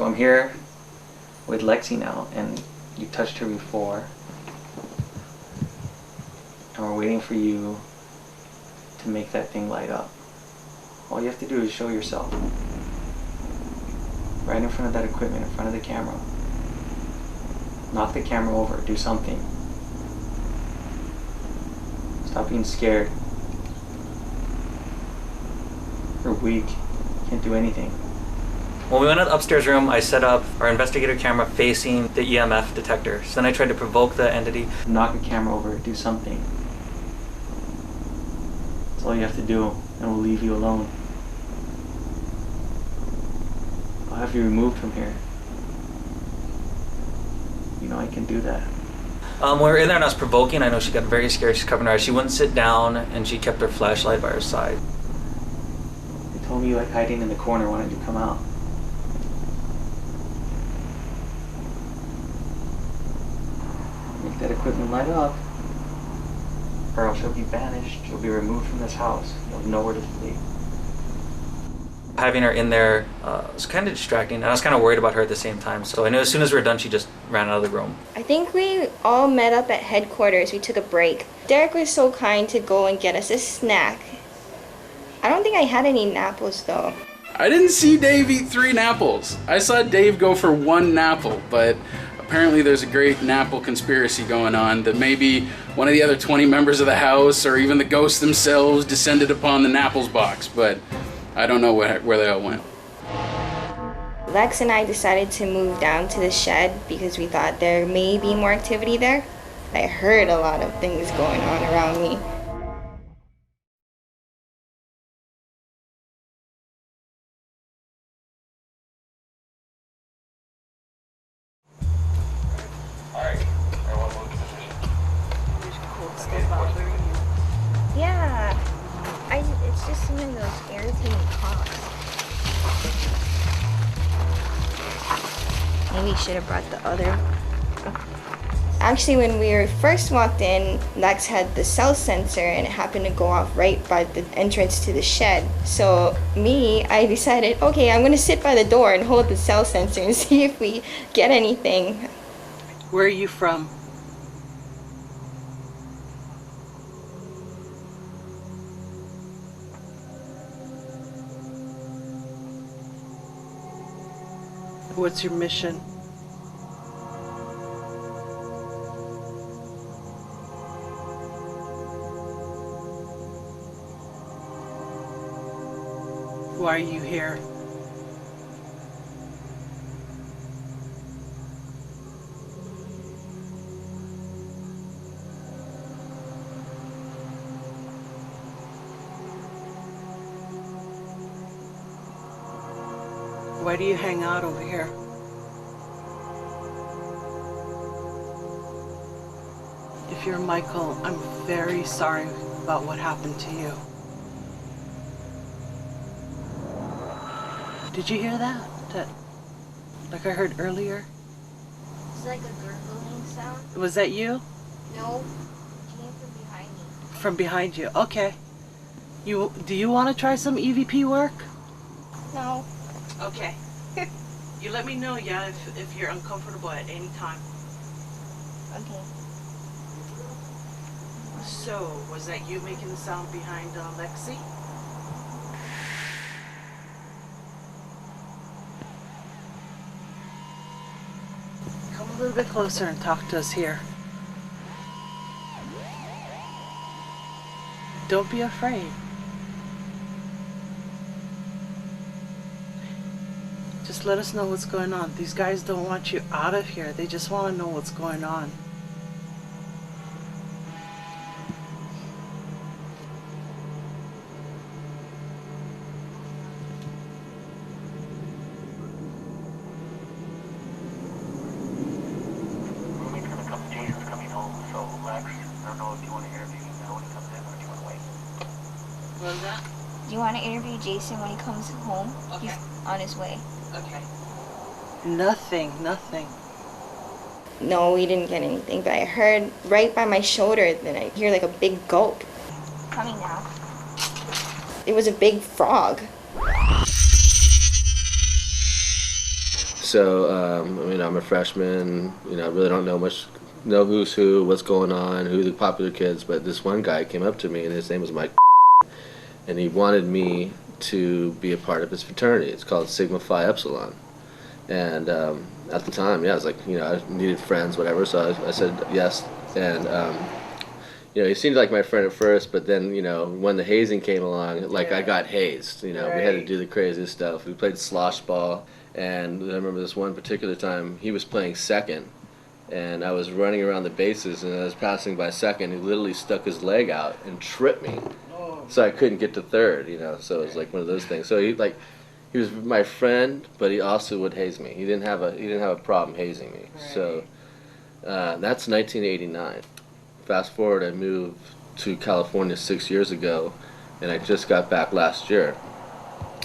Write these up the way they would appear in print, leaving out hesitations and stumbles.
I'm here with Lexi now, and you touched her before. And we're waiting for you to make that thing light up. All you have to do is show yourself. Right in front of that equipment, in front of the camera. Knock the camera over, do something. Stop being scared. You're weak, can't do anything. When we went to the upstairs room, I set up our investigator camera facing the EMF detector. So then I tried to provoke the entity. Knock the camera over, do something. That's all you have to do, and we'll leave you alone. I'll have you removed from here. You know I can do that. When we were in there and I was provoking, I know she got very scared. She's covering her eyes. She wouldn't sit down, and she kept her flashlight by her side. They told me you like hiding in the corner. Why don't you come out? Make that equipment light up, or else you'll be banished. You'll be removed from this house. You'll have nowhere to flee. Having her in there was kind of distracting, and I was kind of worried about her at the same time. So I knew as soon as we were done, she just ran out of the room. I think we all met up at headquarters. We took a break. Derek was so kind to go and get us a snack. I don't think I had any Napples though. I didn't see Dave eat 3 Napples. I saw Dave go for 1 Napple, but apparently there's a great Napple conspiracy going on that maybe one of the other 20 members of the house or even the ghosts themselves descended upon the Napples box, but I don't know where they all went. Lex and I decided to move down to the shed because we thought there may be more activity there. I heard a lot of things going on around me. Yeah, it's just some of those irritating coughs. Maybe we should have brought the other. Actually, when we were first walked in, Lex had the cell sensor and it happened to go off right by the entrance to the shed. So I decided, okay, I'm gonna sit by the door and hold the cell sensor and see if we get anything. Where are you from? What's your mission? Why are you here? Why do you hang out over here? If you're Michael, I'm very sorry about what happened to you. Did you hear that? Like I heard earlier? It's like a gurgling sound. Was that you? No, it came from behind me. From behind you, okay. Do you want to try some EVP work? No. Okay. You let me know, yeah, if you're uncomfortable at any time. Okay. So, was that you making the sound behind Lexi? Come a little bit closer and talk to us here. Don't be afraid. Just let us know what's going on. These guys don't want you out of here. They just want to know what's going on. Jason's coming home, so Lex, I don't know if you want to interview him now when he comes in or do you want to wait? What was that? Do you want to interview Jason when he comes home? Okay. He's on his way. Okay. Nothing. No, we didn't get anything, but I heard right by my shoulder, then I hear like a big gulp. Coming now. It was a big frog. So, I'm a freshman, I really don't know who's who, what's going on, who the popular kids, but this one guy came up to me and his name was Mike, and he wanted me to be a part of his fraternity. It's called Sigma Phi Epsilon. And at the time, I was like, I needed friends, whatever, so I said yes. And, he seemed like my friend at first, but then, when the hazing came along, I got hazed. We had to do the craziest stuff. We played slosh ball, and I remember this one particular time, he was playing second, and I was running around the bases, and I was passing by second. He literally stuck his leg out and tripped me, so I couldn't get to third. So it was like one of those things. So he was my friend, but he also would haze me. He didn't have a problem hazing me. Right. So that's 1989. Fast forward, I moved to California 6 years ago, and I just got back last year.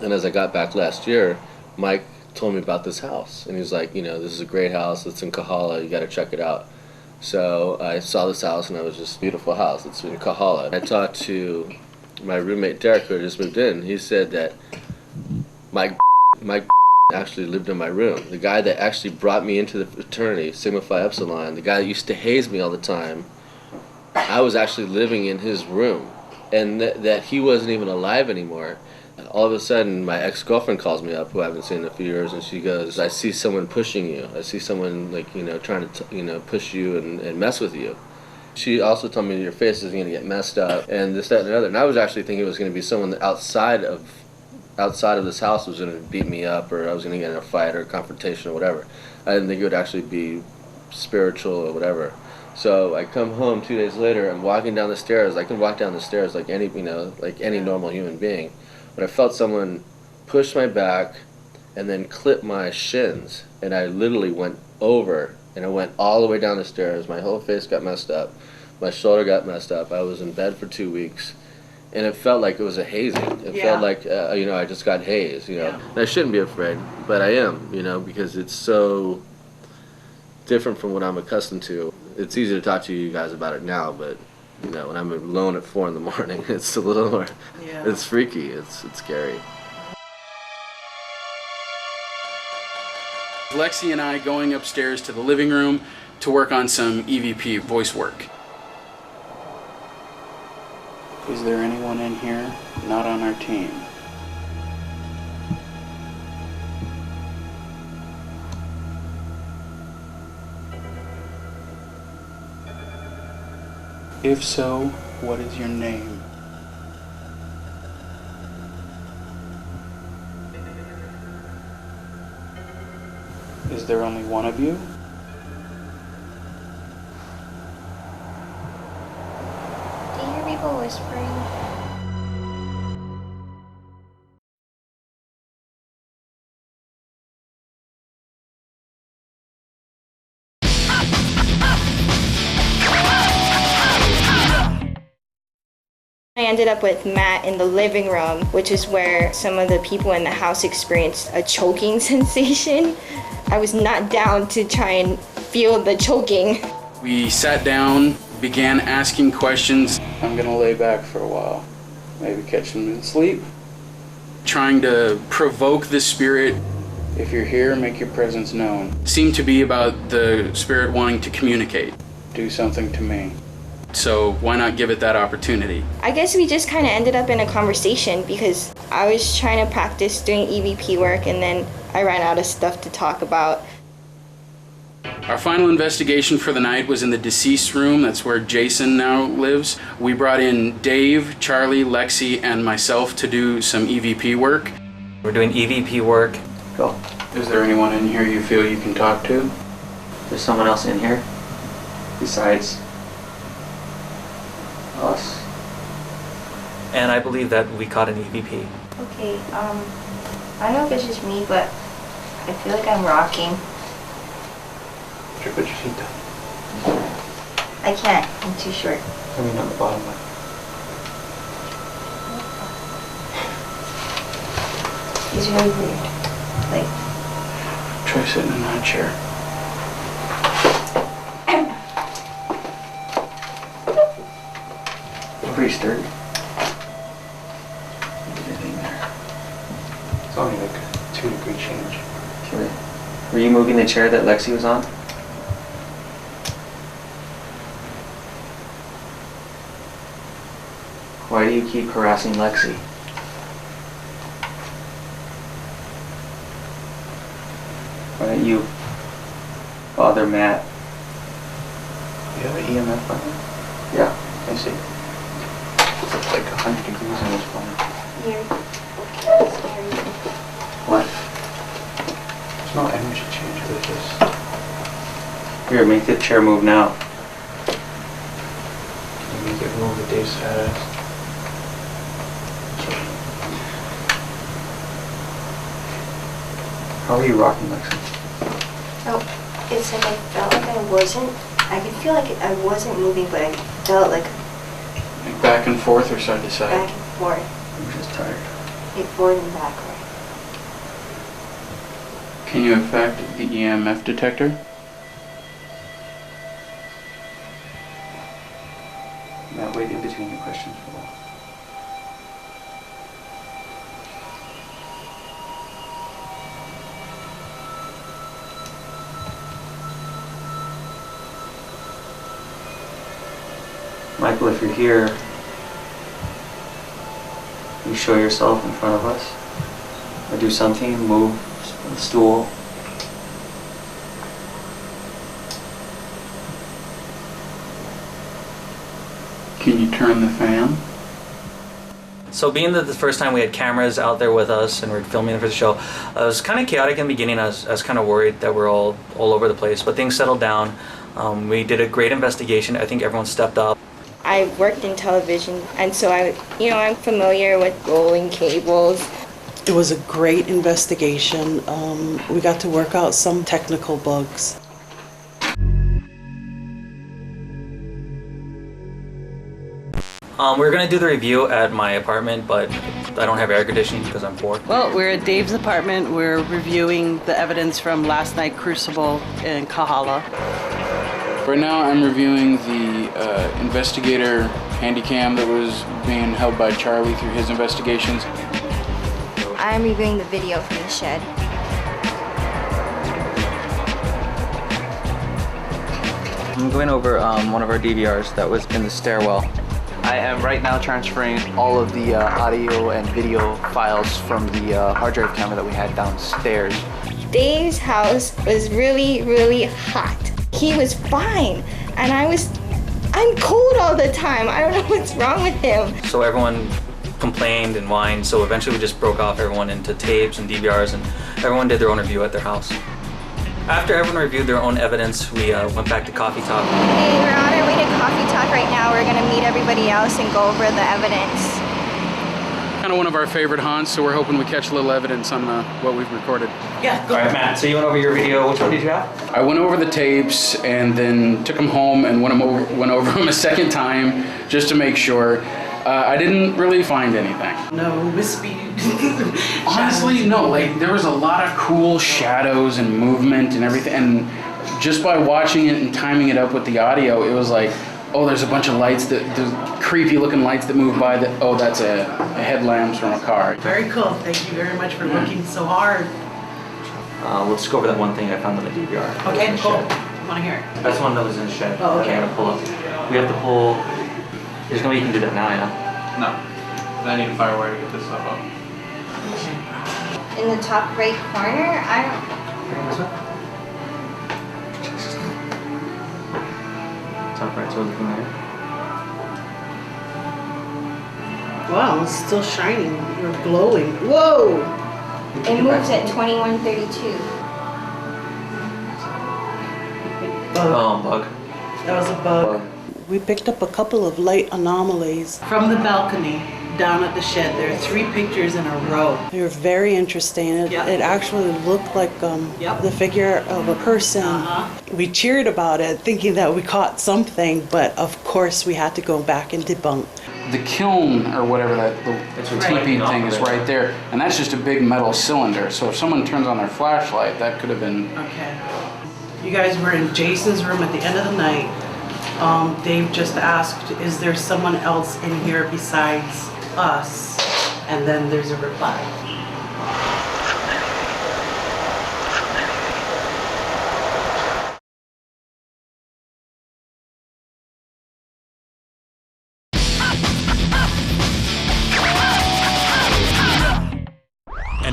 And as I got back last year, Mike told me about this house, and he was like, this is a great house. It's in Kahala. You got to check it out. So I saw this house, and it was just a beautiful house. It's in Kahala. I talked to my roommate Derek, who had just moved in. He said that Mike actually lived in my room. The guy that actually brought me into the fraternity, Sigma Phi Epsilon, the guy that used to haze me all the time, I was actually living in his room, and that he wasn't even alive anymore. And all of a sudden, my ex-girlfriend calls me up, who I haven't seen in a few years, and she goes, I see someone pushing you. I see someone, trying to, push you and mess with you. She also told me your face is going to get messed up, and this, that, and the other. And I was actually thinking it was going to be someone that outside of this house was going to beat me up, or I was going to get in a fight or a confrontation or whatever. I didn't think it would actually be spiritual or whatever. So I come home 2 days later. I'm walking down the stairs. I can walk down the stairs like any normal human being, but I felt someone push my back and then clip my shins, and I literally went over, and I went all the way down the stairs. My whole face got messed up. My shoulder got messed up. I was in bed for 2 weeks. And it felt like it was a hazing. It felt like, I just got hazed, And I shouldn't be afraid, but I am, because it's so different from what I'm accustomed to. It's easy to talk to you guys about it now, but, when I'm alone at 4 in the morning, it's a little more, it's freaky, it's scary. Lexi and I going upstairs to the living room to work on some EVP voice work. Is there anyone in here not on our team? If so, what is your name? Is there only one of you? Do you hear people whispering? I ended up with Matt in the living room, which is where some of the people in the house experienced a choking sensation. I was not down to try and feel the choking. We sat down, began asking questions, I'm gonna lay back for a while. Maybe catch them in sleep. trying to provoke the spirit. If you're here, make your presence known. Seemed to be about the spirit wanting to communicate. Do something to me. So why not give it that opportunity? I guess we just kind of ended up in a conversation because I was trying to practice doing EVP work and then I ran out of stuff to talk about. Our final investigation for the night was in the deceased room. That's where Jason now lives. We brought in Dave, Charlie, Lexi, and myself to do some EVP work. We're doing EVP work. Go. Is there anyone in here you feel you can talk to? There's someone else in here besides us. And I believe that we caught an EVP. Okay, I don't know if it's just me, but I feel like I'm rocking. Put your feet down. I can't, I'm too short. I mean on the bottom left. It's really weird. Like, Try sitting in that chair. Pretty sturdy. Anything there? It's only like a 2-degree change. Sure. Were you moving the chair that Lexi was on? Why do you keep harassing Lexi? Why don't you bother Matt? You have an EMF button? Yeah, I see. It's like 100 degrees on this phone. What? There's no energy change with this. Here, make the chair move now. Can you make it move with Dave's fat ass? How are you rocking, Lexi? Oh, it's like I felt like I could feel like I wasn't moving, but I felt like Like back and forth or side to side? back and forth. I'm just tired. Like forward and backward. Can you affect the EMF detector? Matt, wait in between your questions for a while. Michael, if you're here, you show yourself in front of us, or do something, move the stool. Can you turn the fan? So being that the first time we had cameras out there with us and we're filming for the show, it was kind of chaotic in the beginning. I was kind of worried that we're all over the place, but things settled down. We did a great investigation. I think everyone stepped up. I worked in television, and so I'm familiar with rolling cables. It was a great investigation. We got to work out some technical bugs. We're gonna do the review at my apartment, but I don't have air conditioning because I'm poor. Well, we're at Dave's apartment. We're reviewing the evidence from last night Crucible in Kahala. Right now I'm reviewing the investigator handycam that was being held by Charlie through his investigations. I'm reviewing the video from the shed. I'm going over one of our DVRs that was in the stairwell. I am right now transferring all of the audio and video files from the hard drive camera that we had downstairs. Dave's house was really, really hot. He was fine, and I'm cold all the time. I don't know what's wrong with him. So everyone complained and whined, so eventually we just broke off everyone into tapes and DVRs, and everyone did their own review at their house. After everyone reviewed their own evidence, we went back to Coffee Talk. Hey, we're on our way to Coffee Talk right now. We're gonna meet everybody else and go over the evidence. Kind of one of our favorite haunts, so we're hoping we catch a little evidence on what we've recorded. Yeah, All right, Matt, so you went over your video. Which one did you have? I went over the tapes and then took them home and went over them a second time just to make sure. I didn't really find anything. No wispy. Honestly, no. Like there was a lot of cool shadows and movement and everything, and just by watching it and timing it up with the audio, it was like, oh, there's a bunch of lights there's creepy looking lights that move by. That that's a headlamps from a car. Very cool. Thank you very much for working so hard. Let's go over that one thing I found on the DVR. Okay, In the cool. shed. I want to hear it. That's the one that was in the shed. Oh, okay. That I'm gonna pull up. We have to pull. There's no way you can do that now, yeah? No. I need a firewire to get this stuff up. In the top right corner, Top right, so looking there. Wow, it's still shining. You're glowing. Whoa! it moves at 2132. Oh, bug. That was a bug. We picked up a couple of light anomalies from the balcony down at the shed. There are 3 pictures in a row. They were very interesting. It actually looked like the figure of a person. We cheered about it, thinking that we caught something, but of course we had to go back and debunk. The kiln or whatever the teepee thing is right there, and that's just a big metal cylinder. So if someone turns on their flashlight, that could have been. Okay. You guys were in Jason's room at the end of the night. Dave just asked, is there someone else in here besides us? And then there's a reply.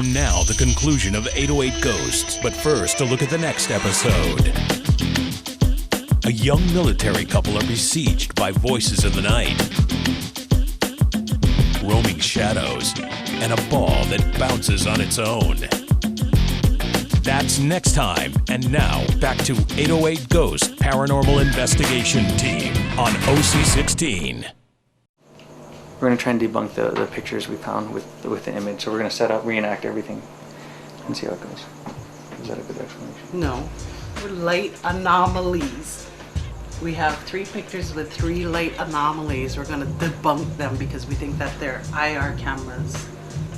And now the conclusion of 808 Ghosts. But first, a look at the next episode. A young military couple are besieged by voices in the night, roaming shadows, and a ball that bounces on its own. That's next time. And now, back to 808 Ghost Paranormal Investigation Team on OC16. We're going to try and debunk the pictures we found with the image. So we're going to set up, reenact everything, and see how it goes. Is that a good explanation? No. Light anomalies. We have 3 pictures with 3 light anomalies. We're going to debunk them because we think that they're IR cameras.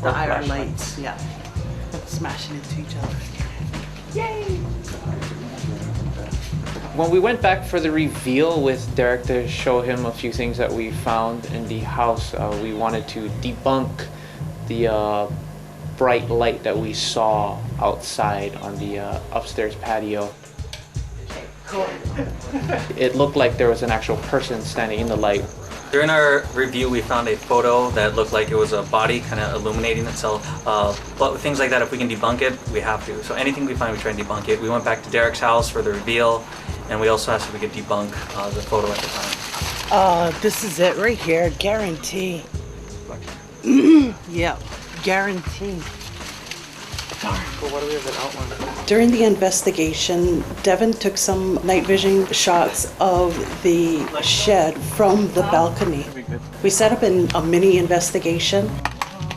The IR lights, yeah. Smashing into each other. Yay! When we went back for the reveal with Derek to show him a few things that we found in the house, we wanted to debunk the bright light that we saw outside on the upstairs patio. Cool. It looked like there was an actual person standing in the light. During our review, we found a photo that looked like it was a body kind of illuminating itself. But with things like that, if we can debunk it, we have to. So anything we find, we try and debunk it. We went back to Derek's house for the reveal, and we also asked if we could debunk the photo at the time. This is it right here. Guarantee. Yeah, guarantee. But what do we have an outline? During the investigation, Devin took some night vision shots of the shed from the balcony. We set up a mini investigation.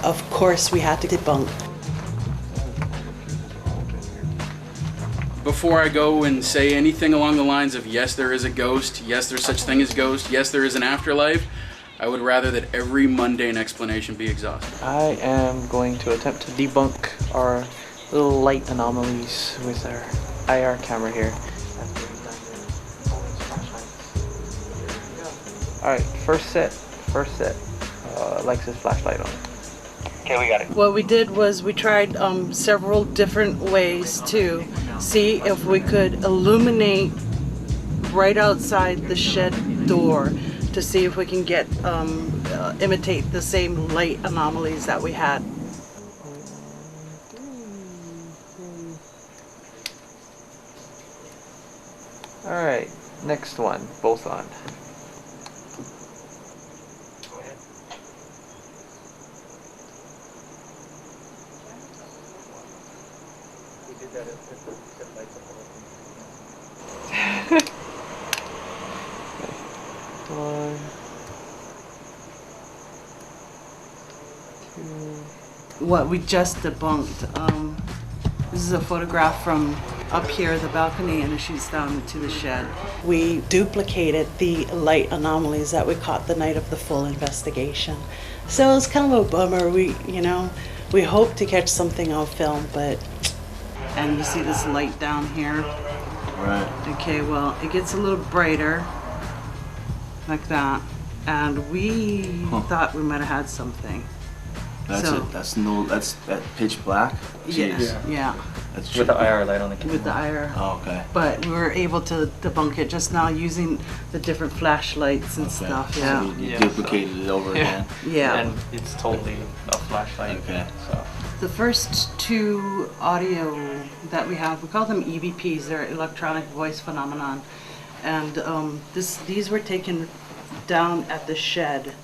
Of course, we had to debunk. Before I go and say anything along the lines of yes, there is a ghost, yes, there's such thing as ghost, yes, there is an afterlife, I would rather that every mundane explanation be exhausted. I am going to attempt to debunk our little light anomalies with our IR camera here. Alright, first set. Lexus flashlight on. Okay, we got it. What we did was we tried several different ways to see if we could illuminate right outside the shed door to see if we can get imitate the same light anomalies that we had. Alright, next one, both on. One, two. What we just debunked. This is a photograph from up here at the balcony, and it shoots down to the shed. We duplicated the light anomalies that we caught the night of the full investigation. So it was kind of a bummer. We hope to catch something on film, but... And you see this light down here? Right. Okay, well, it gets a little brighter, like that. And we thought we might have had something. That's So- it. That's that pitch black. Yes, yeah, That's With the IR light on the camera. with the IR. Oh, okay. But we were able to debunk it just now using the different flashlights and stuff, yeah. So you duplicated it over again. Yeah. And it's totally a flashlight. Okay. So. The first 2 audio that we have, we call them EVPs, they're electronic voice phenomenon. And these were taken down at the shed.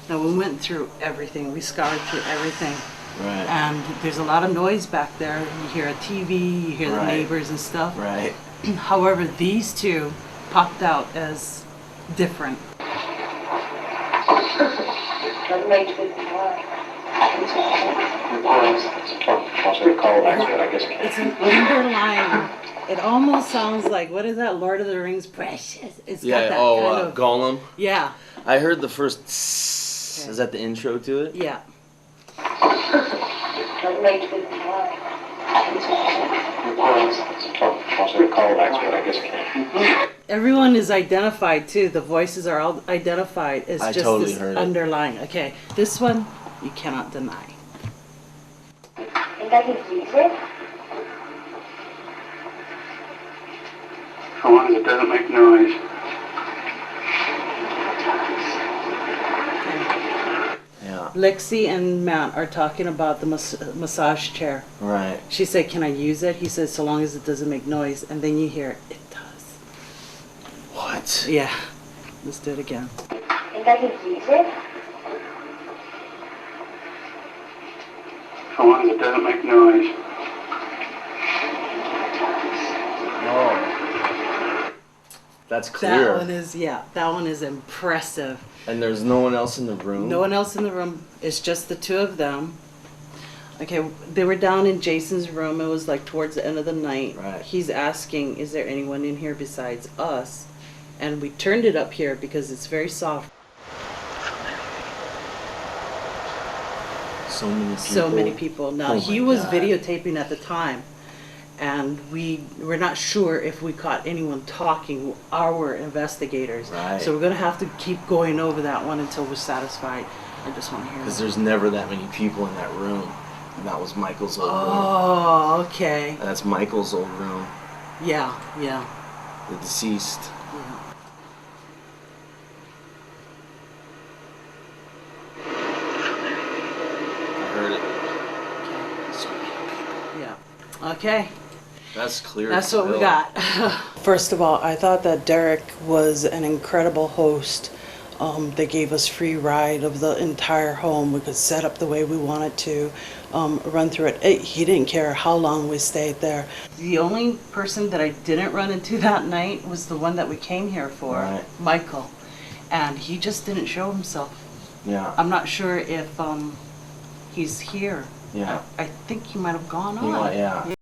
Now we went through everything, we scoured through everything. Right. And there's a lot of noise back there. You hear a TV, you hear the Right. neighbors and stuff. Right. However, these 2 popped out as different. It's an underlying, it almost sounds like, what is that, Lord of the Rings, precious? It's got that kind of, Gollum. yeah, I heard the first tss. Is that the intro to it? yeah. Everyone is identified too. The voices are all identified. It's I just totally this heard it. underlying. Okay, this one you cannot deny. So long as it doesn't make noise. Yeah. Lexi and Matt are talking about the massage chair. Right. She said, "Can I use it?" He said, "So long as it doesn't make noise." And then you hear it does. What? Yeah. Let's do it again. Think I could use it? So long as it doesn't make noise. Oh. That's That clear. one is, yeah, that one is impressive. And there's no one else in the room? No one else in the room. It's just the two of them. Okay, they were down in Jason's room. It was like towards the end of the night. Right. He's asking, is there anyone in here besides us? And we turned it up here because it's very soft. So many people. So many people. Now, Oh he my was God. videotaping at the time. And we're not sure if we caught anyone talking, our investigators. Right. So we're going to have to keep going over that one until we're satisfied. I just want to hear Because that. there's never that many people in that room. And that was Michael's old room. Oh, okay. That's Michael's old room. Yeah, yeah. The deceased. Yeah. I heard it. So many people. Yeah. Okay. That's clear. That's as what we hell. got. First of all, I thought that Derek was an incredible host. They gave us free ride of the entire home. We could set up the way we wanted to, run through it. He didn't care how long we stayed there. The only person that I didn't run into that night was the one that we came here for, Right. Michael. And he just didn't show himself. Yeah. I'm not sure if he's here. Yeah. I think he might have gone He on. might, yeah.